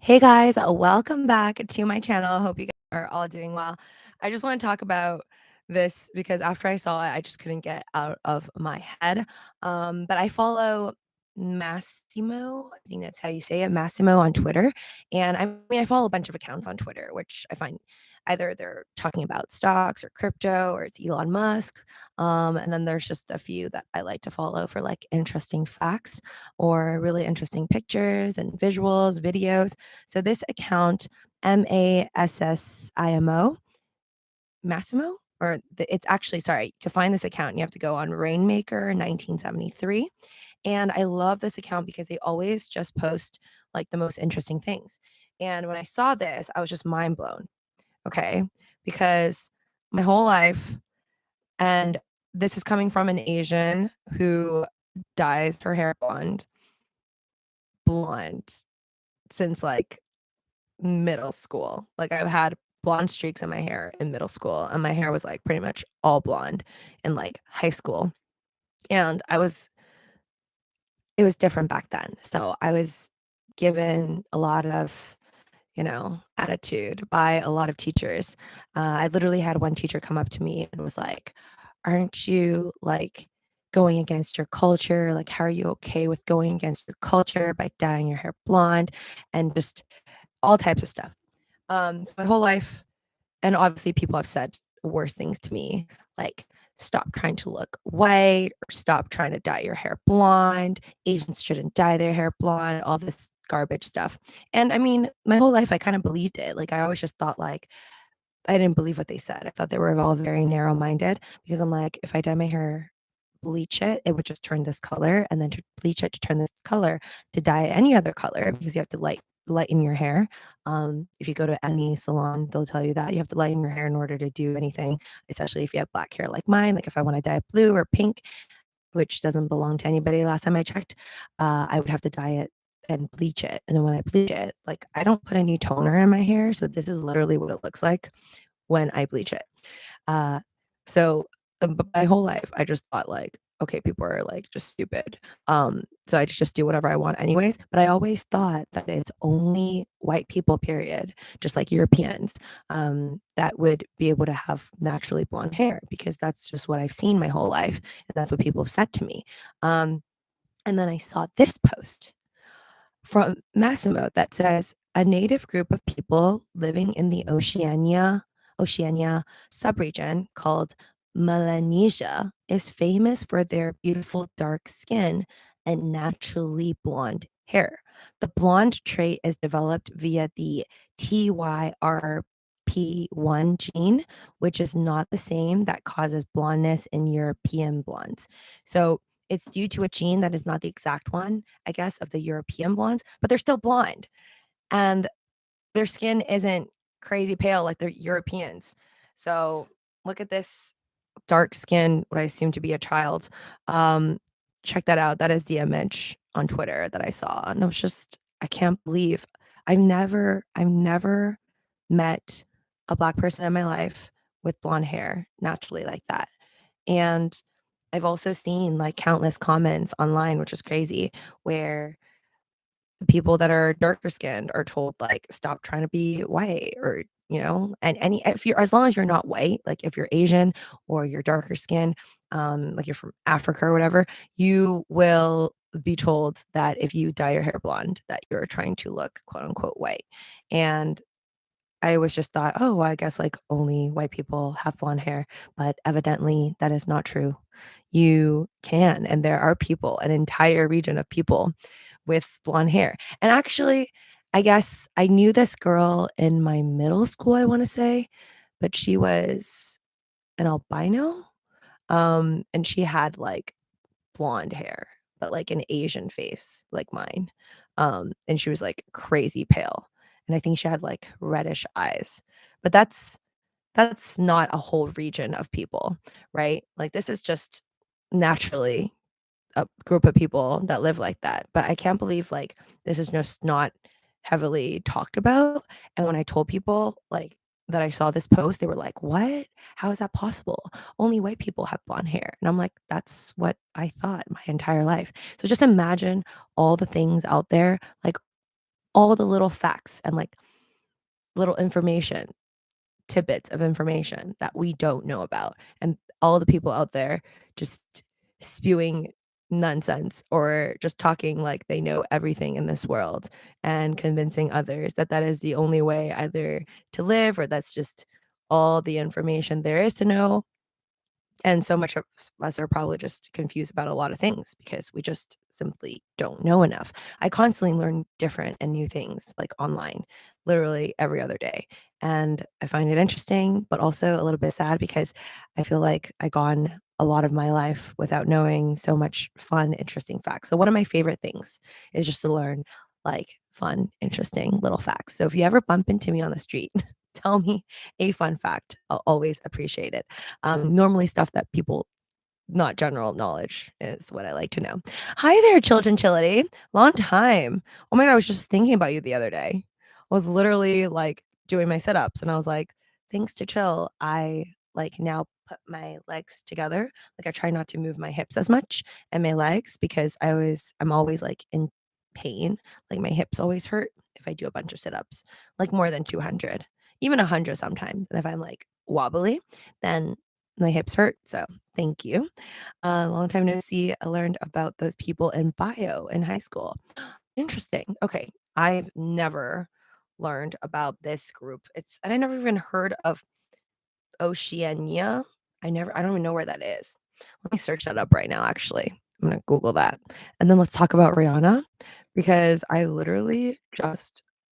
Hey guys, welcome back to my channel. Hope you guys are all doing well. I just want to talk about this because after I saw it, I just couldn't get out of my head. But I follow Massimo, I think that's how you say it, Massimo on Twitter. And I mean, I follow a bunch of accounts on Twitter, which I find either they're talking about stocks or crypto or it's Elon Musk. And then there's just a few that I like to follow for like interesting facts or really interesting pictures and visuals, videos. So this account, Massimo, Massimo, it's actually, sorry, to find this account, you have to go on Rainmaker 1973. And I love this account because they always just post like the most interesting things. And when I saw this, I was just mind blown. Okay. Because my whole life, and this is coming from an Asian who dyes her hair blonde since like middle school. Like I've had blonde streaks in my hair in middle school, and my hair was like pretty much all blonde in like high school. And it was different back then. So I was given a lot of, attitude by a lot of teachers. I literally had one teacher come up to me and was like, "Aren't you like going against your culture? Like, how are you okay with going against your culture by dyeing your hair blonde?" And just all types of stuff. So my whole life, and obviously people have said worse things to me, like stop trying to look white or stop trying to dye your hair blonde. Asians shouldn't dye their hair blonde, all this garbage stuff. And I mean, my whole life I kind of believed it. Like I always just thought like I didn't believe what they said. I thought they were all very narrow minded because I'm like, if I dye my hair, bleach it, it would just turn this color, and then to bleach it to turn this color, to dye it any other color because you have to lighten your hair. If you go to any salon, they'll tell you that you have to lighten your hair in order to do anything, especially if you have black hair like mine. Like if I want to dye it blue or pink, which doesn't belong to anybody last time I checked, I would have to dye it and bleach it. And then when I bleach it, like I don't put any toner in my hair. So this is literally what it looks like when I bleach it. Uh, so but my whole life, I just thought like, okay, people are like just stupid. So I just do whatever I want anyways. But I always thought that it's only white people, period, just like Europeans, that would be able to have naturally blonde hair because that's just what I've seen my whole life. And that's what people have said to me. And then I saw this post from Massimo that says a native group of people living in the Oceania subregion called Melanesia is famous for their beautiful dark skin and naturally blonde hair. The blonde trait is developed via the TYRP1 gene, which is not the same that causes blondness in European blondes. So it's due to a gene that is not the exact one, I guess, of the European blondes, but they're still blonde. And their skin isn't crazy pale like the Europeans. So look at this dark skin, what I assume to be a child. Um, Check that out. That is the image on Twitter that I saw. And I was just, I can't believe I've never met a black person in my life with blonde hair naturally like that. And I've also seen like countless comments online, which is crazy, where the people that are darker skinned are told like stop trying to be white or and any if you're as long as you're not white, like if you're Asian or you're darker skin, like you're from Africa or whatever, you will be told that if you dye your hair blonde that you're trying to look quote unquote white. And I always just thought, oh, well, I guess like only white people have blonde hair, but evidently that is not true. You can, and there are people, an entire region of people with blonde hair. And actually, I guess I knew this girl in my middle school, I want to say, but she was an albino. And she had like blonde hair, but like an Asian face like mine. And she was like crazy pale. And I think she had like reddish eyes. But that's not a whole region of people, right? Like this is just naturally a group of people that live like that. But I can't believe like this is just not heavily talked about. And when I told people like that I saw this post, they were like, "What? How is that possible? Only white people have blonde hair." And I'm like, "That's what I thought my entire life." So just imagine all the things out there, like all the little facts and, like, little information, tidbits of information that we don't know about, and all the people out there just spewing nonsense or just talking like they know everything in this world and convincing others that that is the only way either to live or that's just all the information there is to know. And so much of us are probably just confused about a lot of things because we just simply don't know enough. I constantly learn different and new things like online, literally every other day. And I find it interesting, but also a little bit sad because I feel like I gone a lot of my life without knowing so much fun, interesting facts. So one of my favorite things is just to learn like fun, interesting little facts. So if you ever bump into me on the street, tell me a fun fact. I'll always appreciate it. Normally stuff that people not general knowledge is what I like to know. Hi there, Children Chillity. Long time. Oh my god, I was just thinking about you the other day. I was literally like doing my sit-ups and I was like, thanks to Chill, I like now put my legs together. Like I try not to move my hips as much and my legs because I'm always like in pain. Like my hips always hurt if I do a bunch of sit-ups, like more than 200, even 100 sometimes. And if I'm like wobbly, then my hips hurt. So thank you. Long time no see. I learned about those people in bio in high school. Interesting. Okay. I've never learned about this group. And I never even heard of Oceania. I don't even know where that is. Let me search that up right now, actually. I'm gonna Google that. And then let's talk about Rihanna because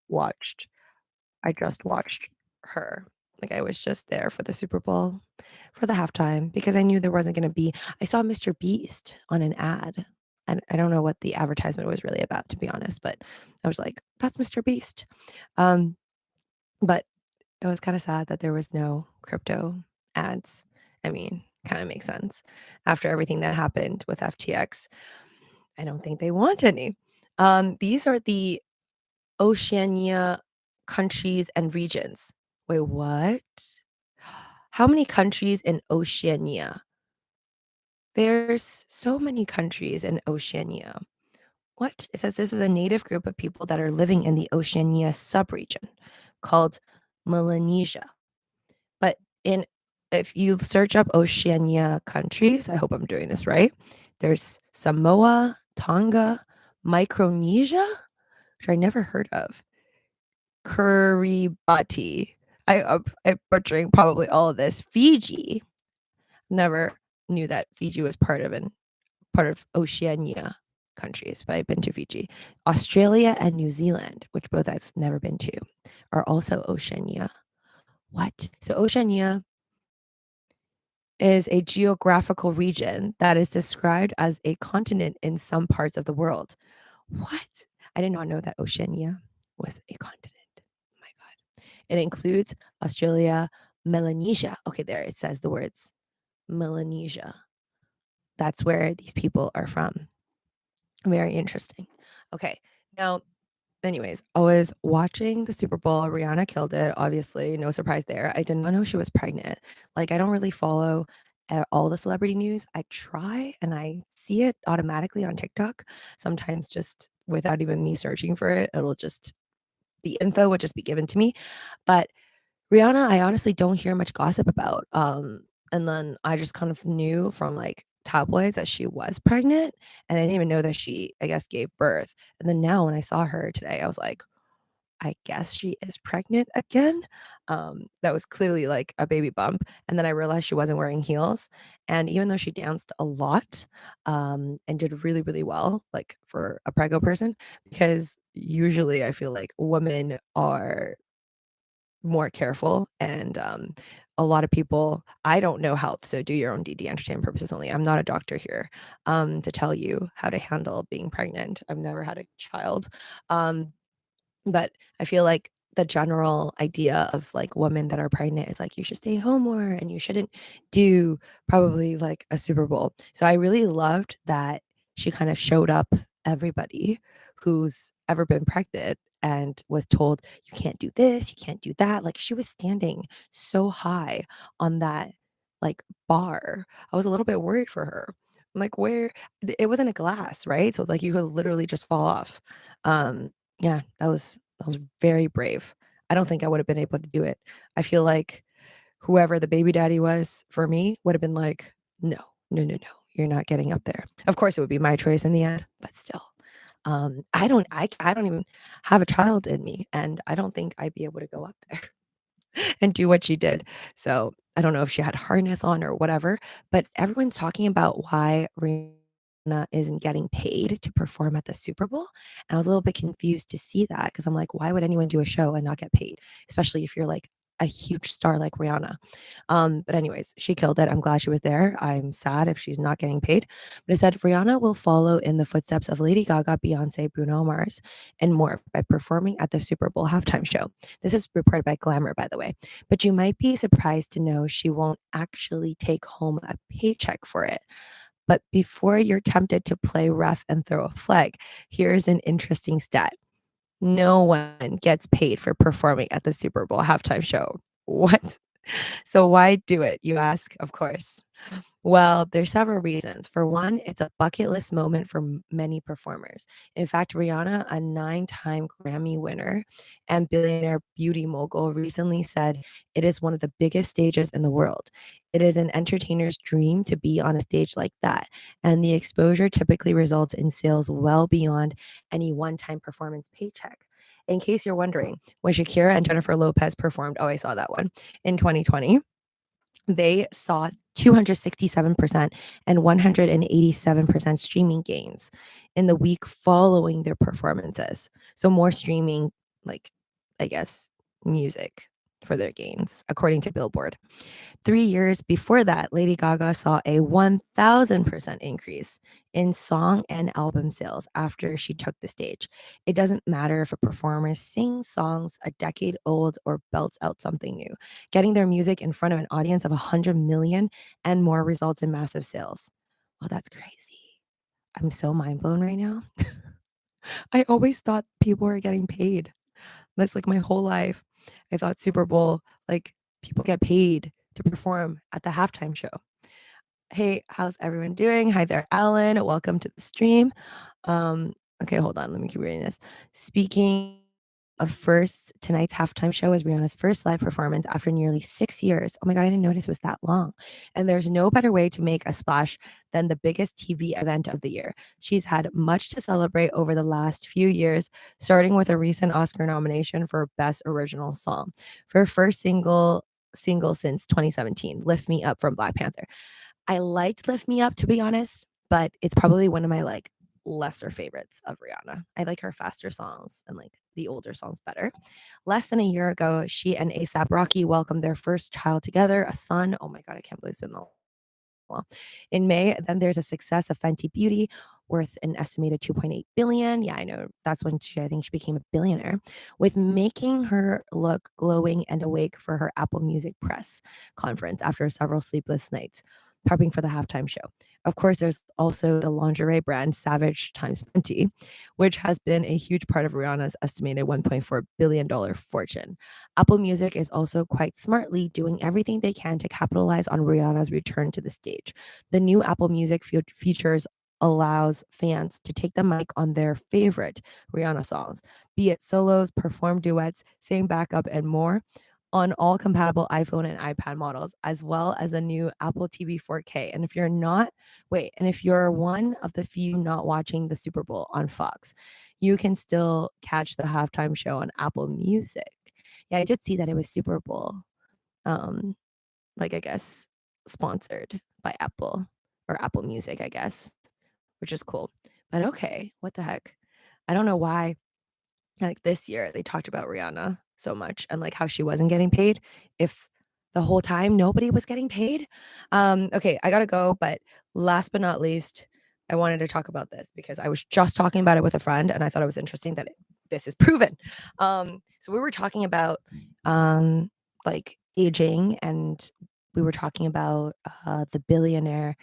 watched I just watched her. Like, I was just there for the Super Bowl, for the halftime, because I knew there wasn't gonna be I saw Mr. Beast on an ad, and I don't know what the advertisement was really about, to be honest, but I was like, "That's Mr. Beast." Um, but it was kinda sad that there was no crypto ads. I mean, kinda makes sense. After everything that happened with FTX, I don't think they want any. These are the Oceania countries and regions. Wait, what? How many countries in Oceania? There's so many countries in Oceania. What? It says this is a native group of people that are living in the Oceania subregion called Melanesia. But in if you search up Oceania countries, I hope I'm doing this right. There's Samoa, Tonga, Micronesia, which I never heard of. Kiribati. I'm butchering probably all of this. Fiji. Never knew that Fiji was part of Oceania countries, but I've been to Fiji. Australia and New Zealand, which both I've never been to, are also Oceania. What? So Oceania is a geographical region that is described as a continent in some parts of the world. What? I did not know that Oceania was a continent. Oh my god. It includes Australia, Melanesia. Okay, there it says the words Melanesia. That's where these people are from. Very interesting. Okay. Now, anyways, I was watching the Super Bowl. Rihanna killed it, obviously. No surprise there. I did not know she was pregnant. Like, I don't really follow all the celebrity news. I try and I see it automatically on TikTok. Sometimes just without even me searching for it, the info would just be given to me. But Rihanna, I honestly don't hear much gossip about. And then I just kind of knew from like tabloids that she was pregnant, and I didn't even know that she, I guess, gave birth. And then now when I saw her today, I was like, I guess she is pregnant again. That was clearly like a baby bump. And then I realized she wasn't wearing heels. And even though she danced a lot, and did really, really well, like for a prego person, because usually I feel like women are more careful and a lot of people I don't know health, so do your own DD, entertainment purposes only. I'm not a doctor here to tell you how to handle being pregnant. I've never had a child. um but I feel like the general idea of like women that are pregnant is like you should stay home more and you shouldn't do probably like a Super Bowl. So I really loved that she kind of showed up everybody who's ever been pregnant and was told you can't do this, you can't do that. Like she was standing so high on that like bar. I was a little bit worried for her. I'm like, where it wasn't a glass, right? So like you could literally just fall off. Yeah, that was very brave. I don't think I would have been able to do it. I feel like whoever the baby daddy was for me would have been like, "No, no, no, no, you're not getting up there." Of course, it would be my choice in the end, but still. I don't even have a child in me, and I don't think I'd be able to go up there and do what she did. So, I don't know if she had harness on or whatever, but everyone's talking about why Rihanna isn't getting paid to perform at the Super Bowl, and I was a little bit confused to see that because 'cause I'm like, "Why would anyone do a show and not get paid?" Especially if you're, like, a huge star like Rihanna. But anyways, she killed it. I'm glad she was there. I'm sad if she's not getting paid. But it said Rihanna will follow in the footsteps of Lady Gaga, Beyonce, Bruno Mars, and more by performing at the Super Bowl halftime show. This is reported by Glamour, by the way. But you might be surprised to know she won't actually take home a paycheck for it. But before you're tempted to play rough and throw a flag, here's an interesting stat. No one gets paid for performing at the Super Bowl halftime show. What? So why do it, you ask? Of course. Well, there's several reasons. For one, it's a bucket list moment for many performers. In fact, Rihanna, a 9-time Grammy winner and billionaire beauty mogul, recently said it is one of the biggest stages in the world. It is an entertainer's dream to be on a stage like that, and the exposure typically results in sales well beyond any one-time performance paycheck. In case you're wondering, when Shakira and Jennifer Lopez performed, oh, I saw that one in 2020, they saw 267% and 187% streaming gains in the week following their performances. So more streaming, like, I guess, music for their gains, according to Billboard. 3 years before that, Lady Gaga saw a 1,000% increase in song and album sales after she took the stage. It doesn't matter if a performer sings songs a decade old or belts out something new. Getting their music in front of an audience of 100 million and more results in massive sales. Well, that's crazy. I'm so mind blown right now. I always thought people were getting paid. That's like my whole life. I thought Super Bowl, like, people get paid to perform at the halftime show. Hey, how's everyone doing? Hi there, Alan. Welcome to the stream. Okay, hold on. Let me keep reading this. Speaking of first, tonight's halftime show is Rihanna's first live performance after nearly 6 years. Oh my God, I didn't notice it was that long. And there's no better way to make a splash than the biggest TV event of the year. She's had much to celebrate over the last few years, starting with a recent Oscar nomination for Best Original Song for her first single since 2017, Lift Me Up from Black Panther. I liked Lift Me Up, to be honest, but it's probably one of my, like, lesser favorites of Rihanna. I like her faster songs and, like, the older songs better. Less than a year ago, she and A$AP Rocky welcomed their first child together, a son. Oh my God, I can't believe it's been that well. In May, then there's a success of Fenty Beauty worth an estimated 2.8 billion. Yeah, I know. That's when I think she became a billionaire, with making her look glowing and awake for her Apple Music press conference after several sleepless nights, prepping for the halftime show. Of course, there's also the lingerie brand Savage times 20, which has been a huge part of Rihanna's estimated $1.4 billion fortune. Apple Music is also quite smartly doing everything they can to capitalize on Rihanna's return to the stage. The new Apple Music features allows fans to take the mic on their favorite Rihanna songs, be it solos, perform duets, sing backup, and more, on all compatible iPhone and iPad models, as well as a new Apple TV 4K. And if you're one of the few not watching the Super Bowl on Fox, you can still catch the halftime show on Apple Music. Yeah, I did see that it was Super Bowl, um, like, I guess, sponsored by Apple or Apple Music, I guess, which is cool. But okay, what the heck? I don't know why, like, this year they talked about Rihanna so much and, like, how she wasn't getting paid if the whole time nobody was getting paid. Okay, I gotta go, but last but not least, I wanted to talk about this because I was just talking about it with a friend and I thought it was interesting that this is proven. So we were talking about, like, aging, and we were talking about the billionaire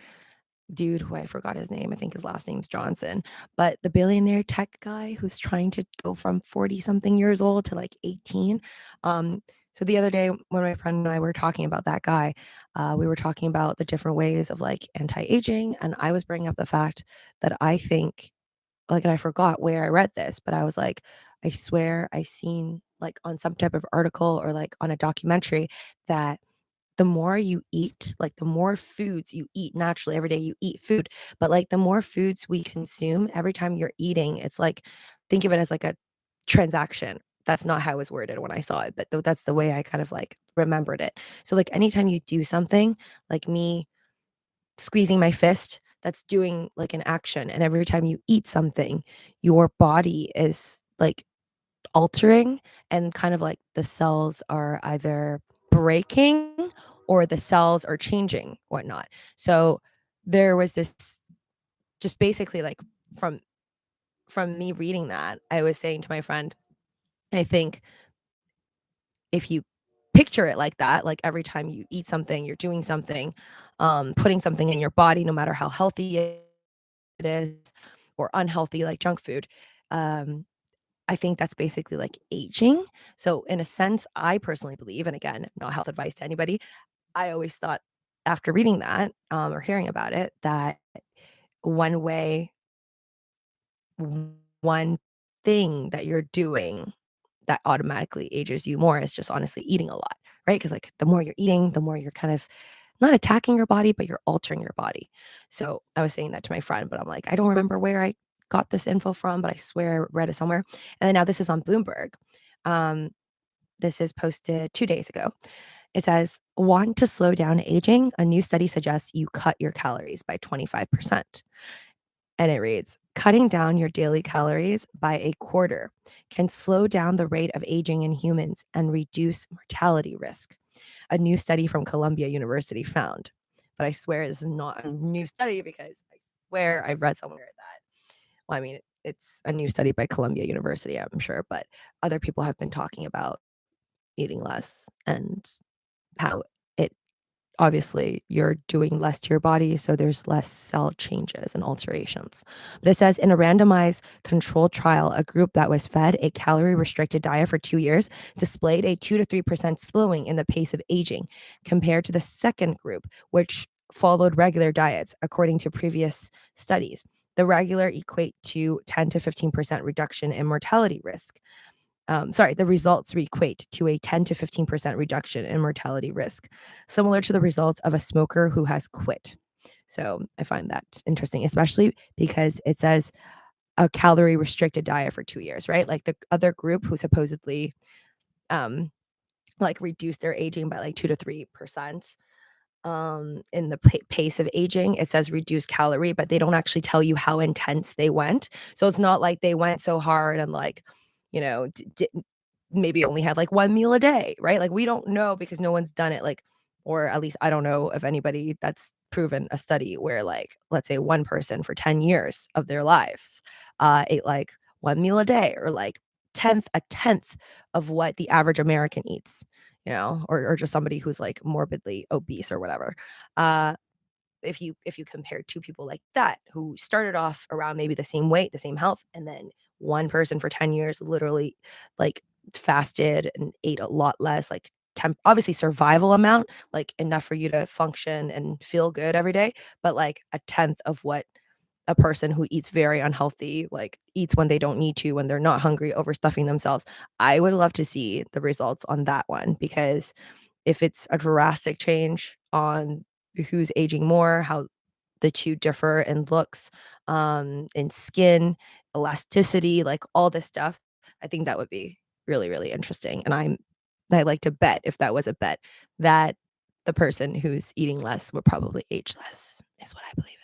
dude who I forgot his name. I think his last name's Johnson, but the billionaire tech guy who's trying to go from 40 something years old to like 18. So the other day when my friend and I were talking about that guy, we were talking about the different ways of, like, anti-aging, and I was bringing up the fact that I think, like, and I forgot where I read this, but I was like, I swear I've seen, like, on some type of article or, like, on a documentary that the more you eat, like, the more foods you eat naturally every day, you eat food, but, like, the more foods we consume every time you're eating, it's like think of it as, like, a transaction. That's not how it was worded when I saw it, but that's the way I kind of, like, remembered it. So, like, anytime you do something, like me squeezing my fist, that's doing, like, an action, and every time you eat something, your body is, like, altering and kind of like the cells are either breaking or the cells are changing, whatnot. So there was this just basically like from me reading that, I was saying to my friend, I think if you picture it like that, like every time you eat something, you're doing something, putting something in your body, no matter how healthy it is or unhealthy, like junk food, um, I think that's basically like aging. So in a sense, I personally believe, and again, not health advice to anybody, I always thought after reading that, or hearing about it, that one way, one thing that you're doing that automatically ages you more is just honestly eating a lot, right? Because like the more you're eating, the more you're kind of not attacking your body, but you're altering your body. So I was saying that to my friend, but I'm like, I don't remember where I got this info from, but I swear I read it somewhere. And then now this is on Bloomberg. Um, this is posted 2 days ago. It says, want to slow down aging? A new study suggests you cut your calories by 25%. And it reads, cutting down your daily calories by a quarter can slow down the rate of aging in humans and reduce mortality risk. A new study from Columbia University found. But I swear this is not a new study because I swear I've read somewhere that, well, I mean, it's a new study by Columbia University, I'm sure, but other people have been talking about eating less and how it obviously you're doing less to your body, so there's less cell changes and alterations. But it says in a randomized controlled trial, a group that was fed a calorie restricted diet for 2 years displayed a 2 to 3% slowing in the pace of aging compared to the second group, which followed regular diets, according to previous studies. The regular equate to 10 to 15% reduction in mortality risk. The results equate to a 10 to 15% reduction in mortality risk, similar to the results of a smoker who has quit. So I find that interesting, especially because it says a calorie restricted diet for 2 years, right? Like the other group who supposedly um like reduced their aging by like 2 to 3%, in the pace of aging. It says reduce calorie, but they don't actually tell you how intense they went. So it's not like they went so hard and like, maybe only had like one meal a day, right? Like we don't know because no one's done it. Like, or at least I don't know of anybody that's proven a study where like, let's say one person for 10 years of their lives ate like one meal a day or like a tenth of what the average American eats, or just somebody who's like morbidly obese or whatever. Uh, if you compare two people like that who started off around maybe the same weight, the same health, and then one person for 10 years literally like fasted and ate a lot less, like obviously survival amount, like enough for you to function and feel good every day, but like a tenth of what a person who eats very unhealthy, like eats when they don't need to, when they're not hungry, overstuffing themselves. I would love to see the results on that one because if it's a drastic change on who's aging more, how the two differ in looks, in skin, elasticity, like all this stuff, I think that would be really, really interesting. And I like to bet, if that was a bet, that the person who's eating less would probably age less, is what I believe.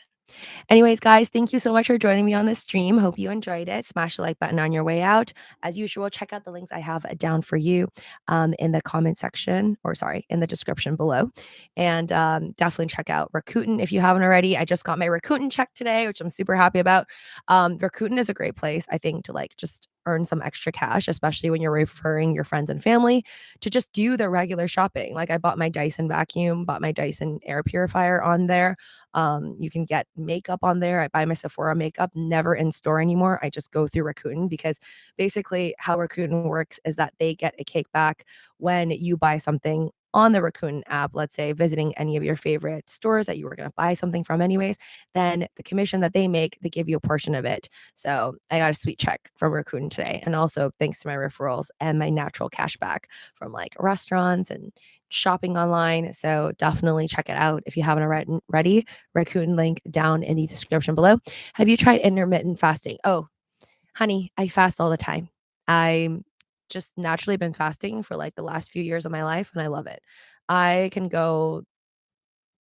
Anyways, guys, thank you so much for joining me on this stream. Hope you enjoyed it. Smash the like button on your way out. As usual, check out the links I have down for you in the comment section, or sorry, in the description below. And definitely check out Rakuten if you haven't already. I just got my Rakuten check today, which I'm super happy about. Rakuten is a great place, I think, to like just earn some extra cash, especially when you're referring your friends and family to just do their regular shopping. Like I bought my Dyson vacuum, bought my Dyson air purifier on there. You can get makeup on there. I buy my Sephora makeup, never in store anymore. I just go through Rakuten because basically how Rakuten works is that they get a kickback when you buy something on the Rakuten app, let's say visiting any of your favorite stores that you were going to buy something from anyways, then the commission that they make, they give you a portion of it. So I got a sweet check from Rakuten today. And also thanks to my referrals and my natural cash back from like restaurants and shopping online. So definitely check it out if you haven't already. Rakuten link down in the description below. Have you tried intermittent fasting? Oh, honey, I fast all the time. I'm just naturally been fasting for like the last few years of my life and I love it. I can go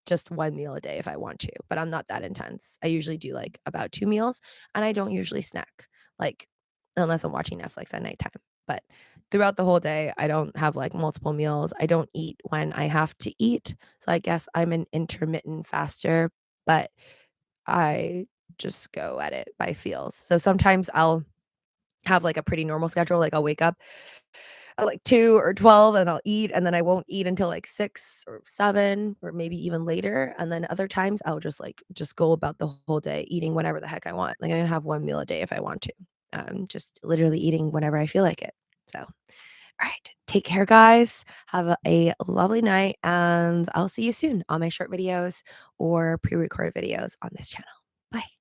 just one meal a day if I want to, but I'm not that intense. I usually do like about 2 meals and I don't usually snack, like, unless I'm watching Netflix at nighttime. But throughout the whole day, I don't have like multiple meals. I don't eat when I have to eat. So I guess I'm an intermittent faster, but I just go at it by feels. So sometimes I'll have like a pretty normal schedule. Like I'll wake up at like 2 or 12 and I'll eat and then I won't eat until like 6 or 7 or maybe even later. And then other times I'll just go about the whole day eating whatever the heck I want. Like I can have one meal a day if I want to. Just literally eating whenever I feel like it. So, all right. Take care, guys. Have a lovely night and I'll see you soon on my short videos or pre-recorded videos on this channel. Bye.